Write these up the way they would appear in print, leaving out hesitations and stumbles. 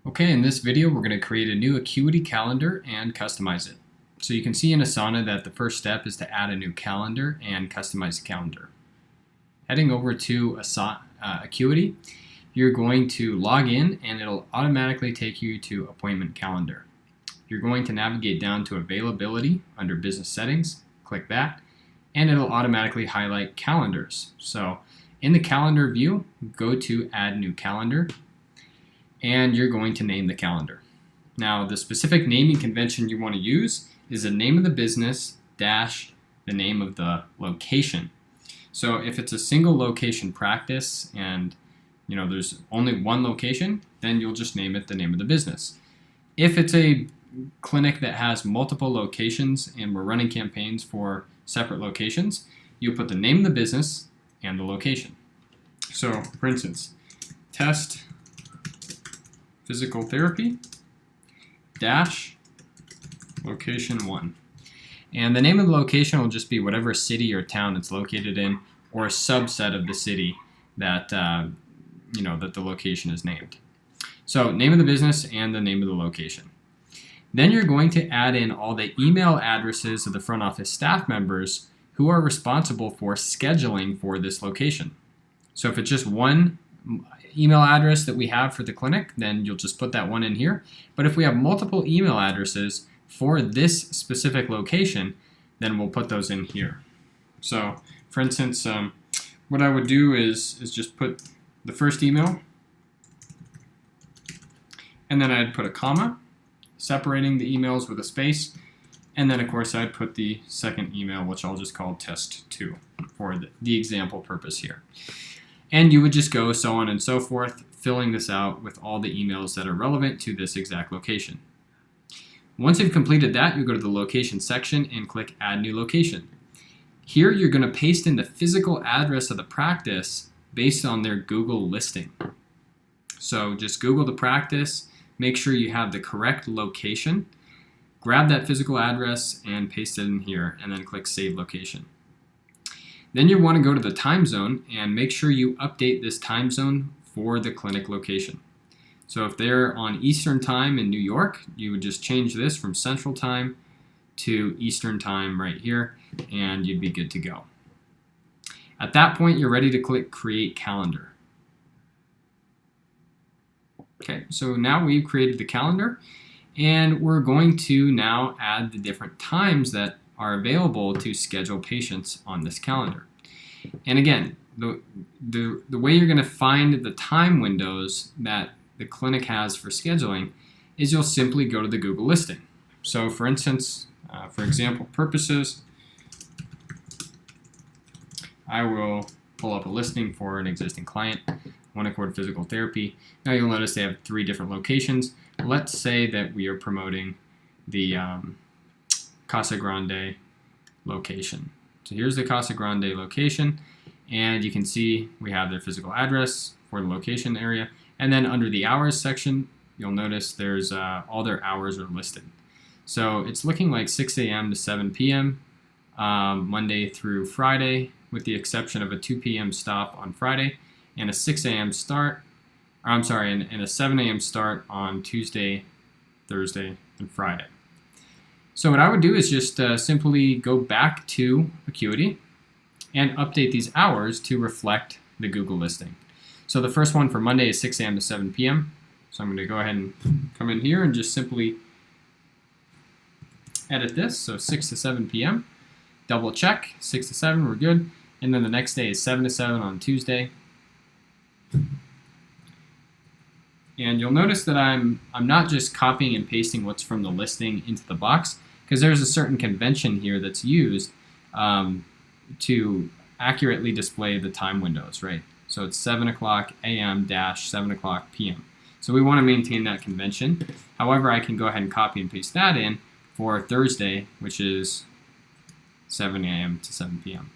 Okay, in this video we're going to create a new Acuity calendar and customize it. So you can see in Asana that the first step is to add a new calendar and customize the calendar. Heading over to Acuity, you're going to log in and it'll automatically take you to Appointment Calendar. You're going to navigate down to Availability under Business Settings, click that, and it'll automatically highlight Calendars. So in the Calendar view, go to Add New Calendar, and you're going to name the calendar. Now, the specific naming convention you want to use is the name of the business dash the name of the location. So if it's a single location practice and there's only one location, then you'll just name it the name of the business. If it's a clinic that has multiple locations and we're running campaigns for separate locations, you'll put the name of the business and the location. So for instance, test physical therapy dash location 1. And the name of the location will just be whatever city or town it's located in, or a subset of the city that that the location is named. So name of the business and the name of the location. Then you're going to add in all the email addresses of the front office staff members who are responsible for scheduling for this location. So if it's just one email address that we have for the clinic, then you'll just put that one in here. But if we have multiple email addresses for this specific location, then we'll put those in here. So for instance, what I would do is just put the first email, and then I'd put a comma, separating the emails with a space, and then of course I'd put the second email, which I'll just call test 2 for the example purpose here. And you would just go so on and so forth, filling this out with all the emails that are relevant to this exact location. Once you've completed that, you go to the location section and click Add New Location. Here you're going to paste in the physical address of the practice based on their Google listing. So just Google the practice, make sure you have the correct location, grab that physical address and paste it in here, and then click Save Location. Then you want to go to the time zone and make sure you update this time zone for the clinic location. So if they're on Eastern Time in New York, you would just change this from Central Time to Eastern Time right here, and you'd be good to go. At that point, you're ready to click Create Calendar. Okay, so now we've created the calendar, and we're going to now add the different times that are available to schedule patients on this calendar. And again, the way you're going to find the time windows that the clinic has for scheduling is you'll simply go to the Google listing. So for instance, for example purposes, I will pull up a listing for an existing client, One Accord Physical Therapy. Now you'll notice they have 3 different locations. Let's say that we are promoting the Casa Grande location. So here's the Casa Grande location, and you can see we have their physical address for the location area, and then under the hours section you'll notice there's all their hours are listed. So it's looking like 6 a.m. to 7 p.m. Monday through Friday, with the exception of a 2 p.m. stop on Friday and a 6 a.m. start, and a 7 a.m. start on Tuesday, Thursday, and Friday. So what I would do is just simply go back to Acuity and update these hours to reflect the Google listing. So the first one for Monday is 6 a.m. to 7 p.m. So I'm going to go ahead and come in here and just simply edit this. So 6 to 7 p.m. Double check, 6 to 7, we're good. And then the next day is 7 to 7 on Tuesday. And you'll notice that I'm not just copying and pasting what's from the listing into the box, because there's a certain convention here that's used to accurately display the time windows, right? So it's 7 o'clock a.m. dash 7 o'clock p.m. So we want to maintain that convention. However, I can go ahead and copy and paste that in for Thursday, which is 7 a.m. to 7 p.m.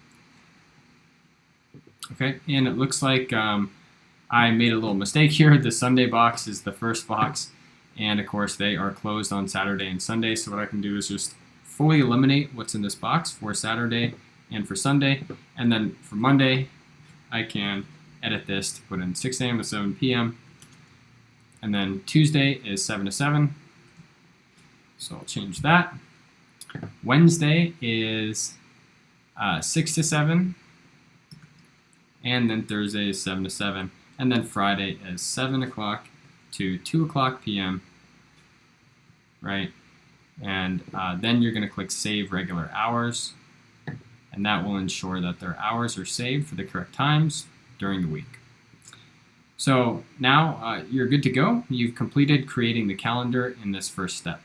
Okay, and it looks like I made a little mistake here. The Sunday box is the first box, and of course they are closed on Saturday and Sunday. So what I can do is just fully eliminate what's in this box for Saturday and for Sunday, and then for Monday I can edit this to put in 6 a.m. to 7 p.m. And then Tuesday is 7 to 7. So I'll change that. Wednesday is 6 to 7. And then Thursday is 7 to 7. And then Friday is 7 o'clock to 2 o'clock p.m. Right? And then you're going to click Save Regular Hours. And that will ensure that their hours are saved for the correct times during the week. So now you're good to go. You've completed creating the calendar in this first step.